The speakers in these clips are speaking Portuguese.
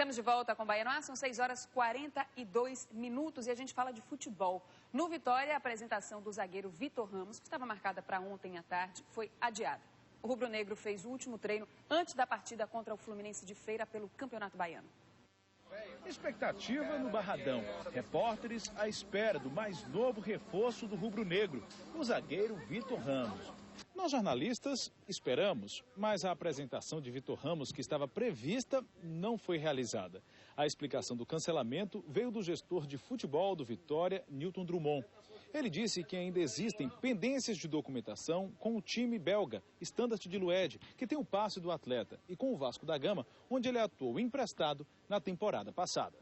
Estamos de volta com o Bahia no Ar, são 6h42 e a gente fala de futebol. No Vitória, a apresentação do zagueiro Vitor Ramos, que estava marcada para ontem à tarde, foi adiada. O rubro-negro fez o último treino antes da partida contra o Fluminense de Feira pelo Campeonato Baiano. Expectativa no Barradão. Repórteres à espera do mais novo reforço do rubro-negro, o zagueiro Vitor Ramos. Nós jornalistas esperamos, mas a apresentação de Vitor Ramos, que estava prevista, não foi realizada. A explicação do cancelamento veio do gestor de futebol do Vitória, Nilton Drummond. Ele disse que ainda existem pendências de documentação com o time belga, Standard de Luede, que tem o passe do atleta, e com o Vasco da Gama, onde ele atuou emprestado na temporada passada.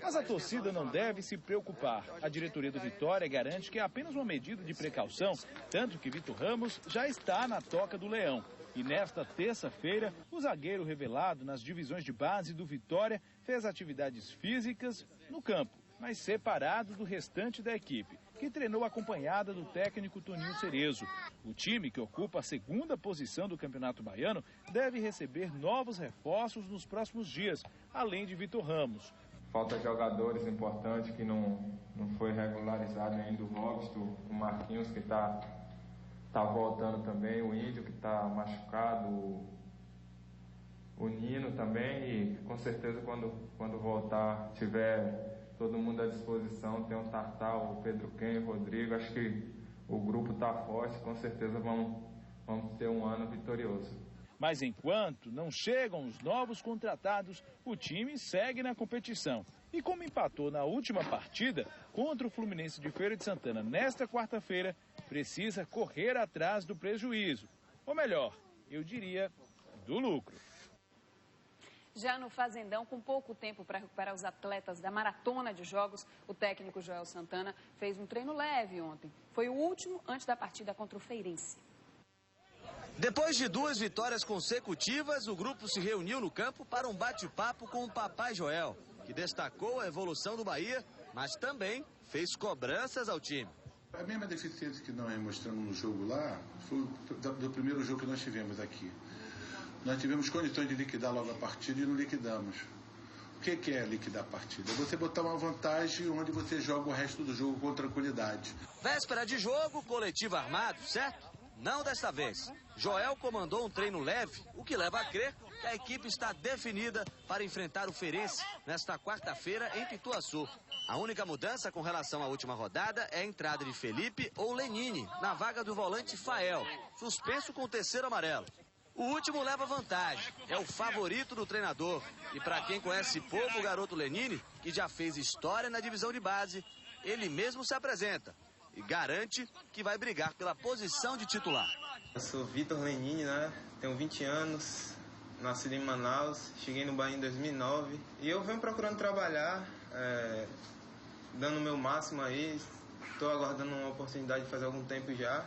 Mas a torcida não deve se preocupar. A diretoria do Vitória garante que é apenas uma medida de precaução, tanto que Vitor Ramos já está na toca do Leão. E nesta terça-feira, o zagueiro revelado nas divisões de base do Vitória fez atividades físicas no campo, mas separado do restante da equipe, que treinou acompanhada do técnico Toninho Cerezo. O time, que ocupa a segunda posição do Campeonato Baiano, deve receber novos reforços nos próximos dias, além de Vitor Ramos. Falta jogadores importantes que não foi regularizado ainda, o Robson, o Marquinhos que tá voltando também, o Índio que está machucado, o Nino também, e com certeza quando voltar, tiver todo mundo à disposição, tem o Tartal, o Pedro Ken, o Rodrigo, acho que o grupo está forte, com certeza vamos ter um ano vitorioso. Mas enquanto não chegam os novos contratados, o time segue na competição. E como empatou na última partida contra o Fluminense de Feira de Santana nesta quarta-feira, precisa correr atrás do prejuízo. Ou melhor, eu diria, do lucro. Já no Fazendão, com pouco tempo para recuperar os atletas da maratona de jogos, o técnico Joel Santana fez um treino leve ontem. Foi o último antes da partida contra o Feirense. Depois de 2 vitórias consecutivas, o grupo se reuniu no campo para um bate-papo com o Papai Joel, que destacou a evolução do Bahia, mas também fez cobranças ao time. A mesma deficiência que nós mostramos no jogo lá foi do primeiro jogo que nós tivemos aqui. Nós tivemos condições de liquidar logo a partida e não liquidamos. O que é liquidar a partida? É você botar uma vantagem onde você joga o resto do jogo com tranquilidade. Véspera de jogo, coletivo armado, certo? Não desta vez. Joel comandou um treino leve, o que leva a crer que a equipe está definida para enfrentar o Feirense nesta quarta-feira em Pituaçu. A única mudança com relação à última rodada é a entrada de Felipe ou Lenine na vaga do volante Fael, suspenso com o 3º amarelo. O último leva vantagem, é o favorito do treinador. E para quem conhece pouco o garoto Lenine, que já fez história na divisão de base, ele mesmo se apresenta e garante que vai brigar pela posição de titular. Eu sou Vitor Lenine, né? Tenho 20 anos, nascido em Manaus, cheguei no Bahia em 2009 e eu venho procurando trabalhar, dando o meu máximo aí. Estou aguardando uma oportunidade de fazer algum tempo já.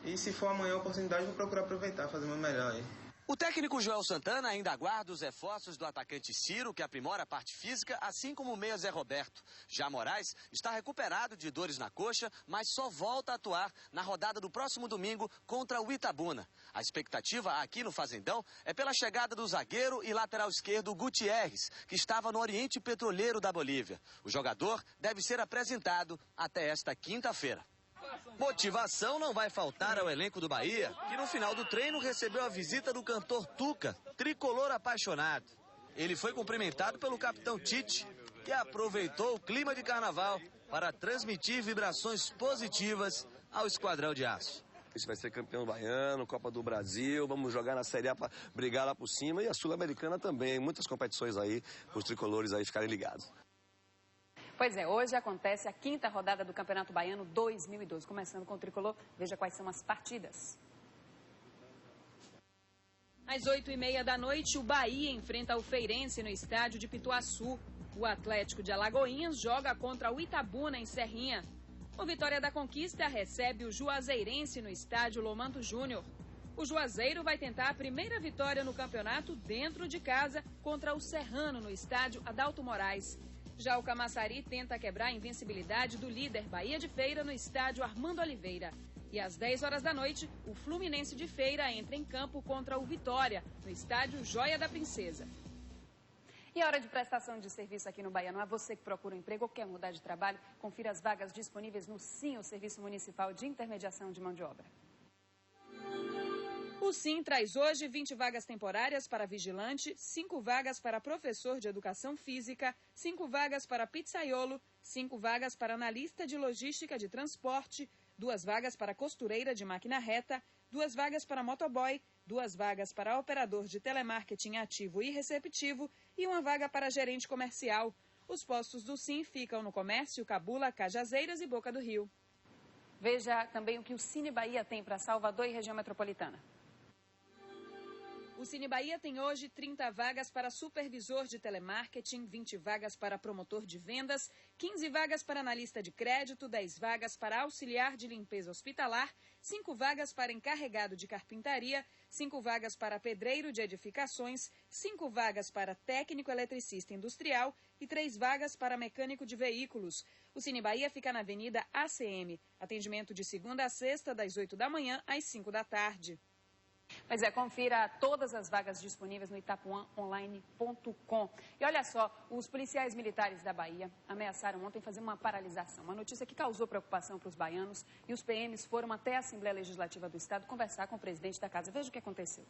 E se for amanhã a oportunidade, vou procurar aproveitar, fazer o meu melhor aí. O técnico Joel Santana ainda aguarda os reforços do atacante Ciro, que aprimora a parte física, assim como o meia Zé Roberto. Já Moraes está recuperado de dores na coxa, mas só volta a atuar na rodada do próximo domingo contra o Itabuna. A expectativa aqui no Fazendão é pela chegada do zagueiro e lateral esquerdo Gutierrez, que estava no Oriente Petroleiro da Bolívia. O jogador deve ser apresentado até esta quinta-feira. Motivação não vai faltar ao elenco do Bahia, que no final do treino recebeu a visita do cantor Tuca, tricolor apaixonado. Ele foi cumprimentado pelo capitão Tite, que aproveitou o clima de carnaval para transmitir vibrações positivas ao Esquadrão de Aço. A gente vai ser campeão baiano, Copa do Brasil, vamos jogar na Série A para brigar lá por cima e a Sul-Americana também. Muitas competições aí, para os tricolores aí ficarem ligados. Pois é, hoje acontece a 5ª rodada do Campeonato Baiano 2012. Começando com o tricolor, veja quais são as partidas. Às 8h30 da noite, o Bahia enfrenta o Feirense no estádio de Pituaçu. O Atlético de Alagoinhas joga contra o Itabuna em Serrinha. O Vitória da Conquista recebe o Juazeirense no estádio Lomanto Júnior. O Juazeiro vai tentar a primeira vitória no campeonato dentro de casa contra o Serrano no estádio Adalto Moraes. Já o Camaçari tenta quebrar a invencibilidade do líder Bahia de Feira no estádio Armando Oliveira. E às 10 horas da noite, o Fluminense de Feira entra em campo contra o Vitória, no estádio Joia da Princesa. E a hora de prestação de serviço aqui no Baiano, a você que procura um emprego ou quer mudar de trabalho, confira as vagas disponíveis no SIM, o Serviço Municipal de Intermediação de Mão de Obra. O SIM traz hoje 20 vagas temporárias para vigilante, 5 vagas para professor de educação física, 5 vagas para pizzaiolo, 5 vagas para analista de logística de transporte, 2 vagas para costureira de máquina reta, 2 vagas para motoboy, 2 vagas para operador de telemarketing ativo e receptivo e 1 vaga para gerente comercial. Os postos do SIM ficam no Comércio, Cabula, Cajazeiras e Boca do Rio. Veja também o que o Cine Bahia tem para Salvador e região metropolitana. O Cine Bahia tem hoje 30 vagas para supervisor de telemarketing, 20 vagas para promotor de vendas, 15 vagas para analista de crédito, 10 vagas para auxiliar de limpeza hospitalar, 5 vagas para encarregado de carpintaria, 5 vagas para pedreiro de edificações, 5 vagas para técnico eletricista industrial e 3 vagas para mecânico de veículos. O Cine Bahia fica na Avenida ACM. Atendimento de segunda a sexta, das 8 da manhã às 5 da tarde. Pois é, confira todas as vagas disponíveis no itapuãonline.com. E olha só, os policiais militares da Bahia ameaçaram ontem fazer uma paralisação. Uma notícia que causou preocupação para os baianos e os PMs foram até a Assembleia Legislativa do Estado conversar com o presidente da casa. Veja o que aconteceu.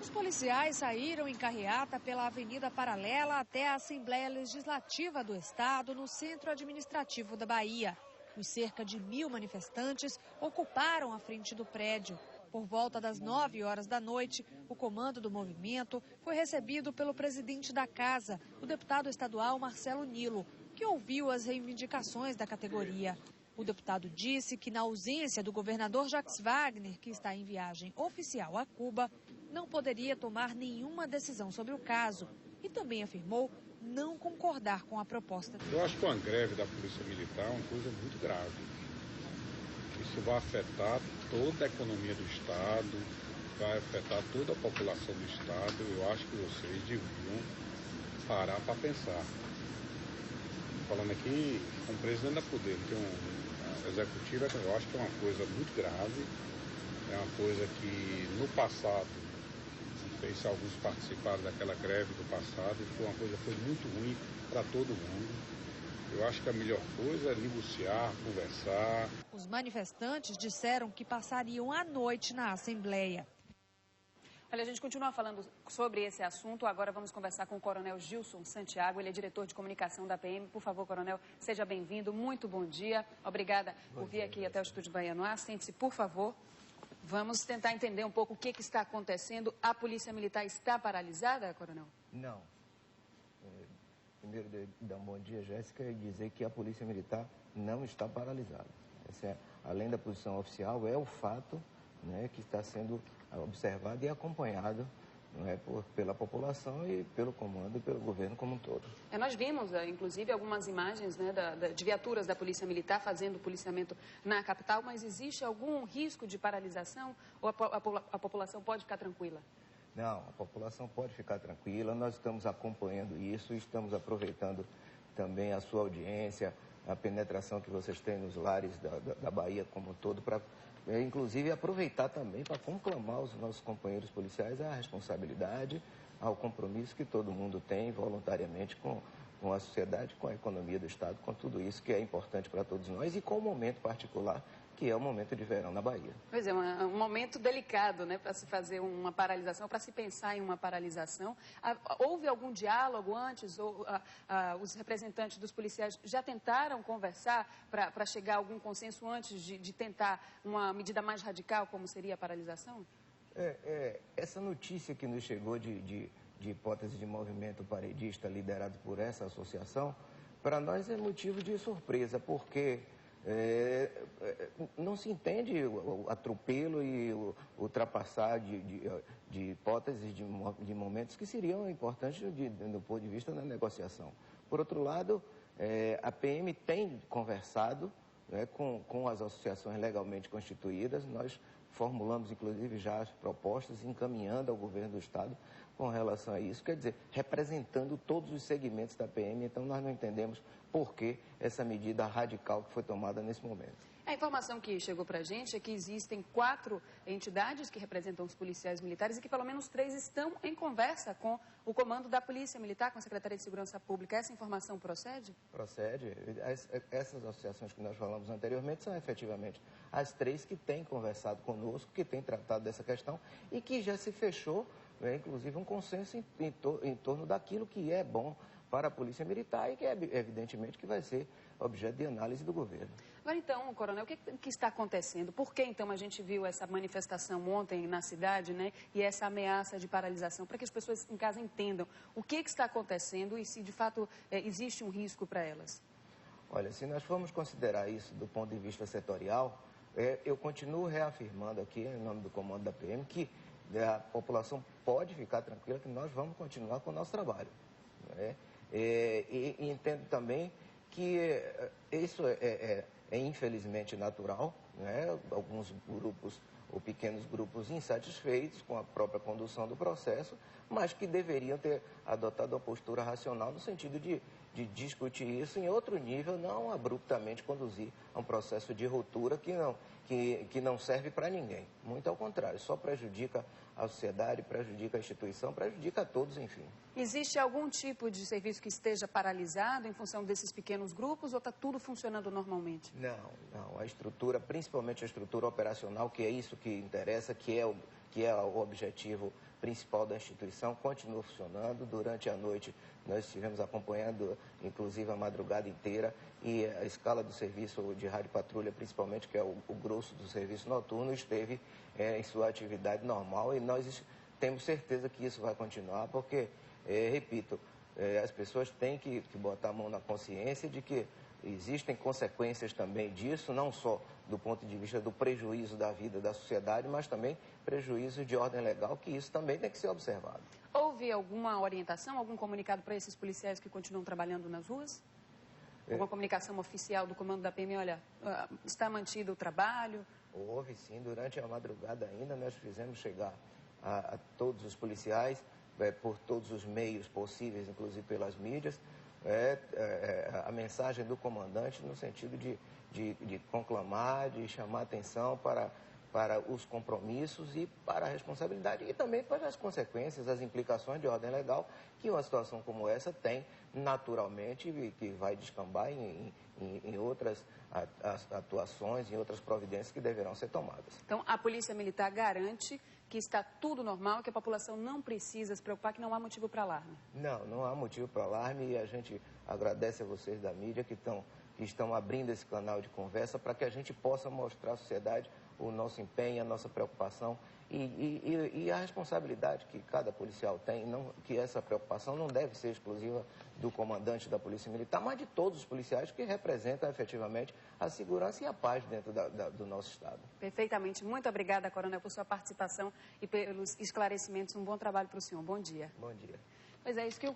Os policiais saíram em carreata pela Avenida Paralela até a Assembleia Legislativa do Estado, no centro administrativo da Bahia. Os cerca de 1.000 manifestantes ocuparam a frente do prédio. Por volta das 9 horas da noite, o comando do movimento foi recebido pelo presidente da casa, o deputado estadual Marcelo Nilo, que ouviu as reivindicações da categoria. O deputado disse que, na ausência do governador Jacques Wagner, que está em viagem oficial a Cuba, não poderia tomar nenhuma decisão sobre o caso e também afirmou não concordar com a proposta. Eu acho que uma greve da Polícia Militar é uma coisa muito grave. Isso vai afetar toda a economia do Estado, vai afetar toda a população do Estado. Eu acho que vocês deviam parar para pensar. Falando aqui com o presidente da Poder, que é um executivo, eu acho que é uma coisa muito grave, é uma coisa que no passado, não sei se alguns participaram daquela greve do passado, foi muito ruim para todo mundo. Eu acho que a melhor coisa é negociar, conversar. Os manifestantes disseram que passariam a noite na Assembleia. Olha, a gente continua falando sobre esse assunto. Agora vamos conversar com o Coronel Gilson Santiago. Ele é diretor de comunicação da PM. Por favor, Coronel, seja bem-vindo. Muito bom dia. Obrigada por vir aqui até o Estúdio Baianoá. Sente-se, por favor. Vamos tentar entender um pouco o que está acontecendo. A Polícia Militar está paralisada, Coronel? Não. Primeiro, dar um bom dia, Jéssica, e dizer que a Polícia Militar não está paralisada. Além da posição oficial, é o fato, né, que está sendo observado e acompanhado, né, pela população e pelo comando e pelo governo como um todo. Nós vimos, inclusive, algumas imagens, né, de viaturas da Polícia Militar fazendo policiamento na capital, mas existe algum risco de paralisação ou a população pode ficar tranquila? Não, a população pode ficar tranquila, nós estamos acompanhando isso, estamos aproveitando também a sua audiência, a penetração que vocês têm nos lares da Bahia como um todo, para inclusive aproveitar também para conclamar os nossos companheiros policiais à responsabilidade, ao compromisso que todo mundo tem voluntariamente com a sociedade, com a economia do Estado, com tudo isso que é importante para todos nós e com o momento particular, que é o momento de verão na Bahia. Pois é, um momento delicado, né, para se fazer uma paralisação, para se pensar em uma paralisação. Houve algum diálogo antes? Ou os representantes dos policiais já tentaram conversar para chegar a algum consenso antes de tentar uma medida mais radical, como seria a paralisação? Essa notícia que nos chegou de hipótese de movimento paredista liderado por essa associação, para nós é motivo de surpresa, porque não se entende o atropelo e o ultrapassar de hipóteses, de momentos que seriam importantes do ponto de vista da negociação. Por outro lado, a PM tem conversado, né, com as associações legalmente constituídas. Nós formulamos, inclusive, já as propostas, encaminhando ao governo do Estado com relação a isso, quer dizer, representando todos os segmentos da PM. Então, nós não entendemos por que essa medida radical que foi tomada nesse momento. A informação que chegou para a gente é que existem 4 entidades que representam os policiais militares e que pelo menos 3 estão em conversa com o comando da Polícia Militar, com a Secretaria de Segurança Pública. Essa informação procede? Procede. Essas associações que nós falamos anteriormente são efetivamente as 3 que têm conversado conosco, que têm tratado dessa questão e que já se fechou, inclusive, um consenso em torno daquilo que é bom para a Polícia Militar e que, evidentemente, que vai ser objeto de análise do governo. Agora, então, coronel, o que está acontecendo? Por que, então, a gente viu essa manifestação ontem na cidade, né, e essa ameaça de paralisação? Para que as pessoas em casa entendam o que está acontecendo e se, de fato, existe um risco para elas. Olha, se nós formos considerar isso do ponto de vista setorial, eu continuo reafirmando aqui, em nome do comando da PM, que a população pode ficar tranquila que nós vamos continuar com o nosso trabalho. Né? E entendo também que isso é infelizmente natural, né? Alguns grupos ou pequenos grupos insatisfeitos com a própria condução do processo, mas que deveriam ter adotado uma postura racional no sentido de discutir isso em outro nível, não abruptamente conduzir a um processo de ruptura que não serve para ninguém. Muito ao contrário, só prejudica a sociedade, prejudica a instituição, prejudica a todos, enfim. Existe algum tipo de serviço que esteja paralisado em função desses pequenos grupos ou está tudo funcionando normalmente? Não. A estrutura, principalmente a estrutura operacional, que é isso que interessa, que é o objetivo principal da instituição, continua funcionando. Durante a noite nós estivemos acompanhando, inclusive, a madrugada inteira, e a escala do serviço de rádio patrulha, principalmente, que é o grosso do serviço noturno, esteve em sua atividade normal e nós temos certeza que isso vai continuar, porque, repito, as pessoas têm que botar a mão na consciência de que existem consequências também disso, não só do ponto de vista do prejuízo da vida da sociedade, mas também prejuízo de ordem legal, que isso também tem que ser observado. Houve alguma orientação, algum comunicado para esses policiais que continuam trabalhando nas ruas? Alguma comunicação oficial do comando da PM, olha, está mantido o trabalho? Houve sim, durante a madrugada ainda nós fizemos chegar a todos os policiais, por todos os meios possíveis, inclusive pelas mídias, a mensagem do comandante no sentido de conclamar, de chamar atenção para os compromissos e para a responsabilidade e também para as consequências, as implicações de ordem legal que uma situação como essa tem naturalmente e que vai descambar em outras atuações, em outras providências que deverão ser tomadas. Então, a Polícia Militar garante que está tudo normal, que a população não precisa se preocupar, que não há motivo para alarme? Não há motivo para alarme e a gente agradece a vocês da mídia que estão abrindo esse canal de conversa para que a gente possa mostrar à sociedade o nosso empenho, a nossa preocupação e a responsabilidade que cada policial tem, que essa preocupação não deve ser exclusiva do comandante da Polícia Militar, mas de todos os policiais que representam efetivamente a segurança e a paz dentro do nosso Estado. Perfeitamente. Muito obrigada, coronel, por sua participação e pelos esclarecimentos. Um bom trabalho para o senhor. Bom dia. Bom dia. Pois é, isso que o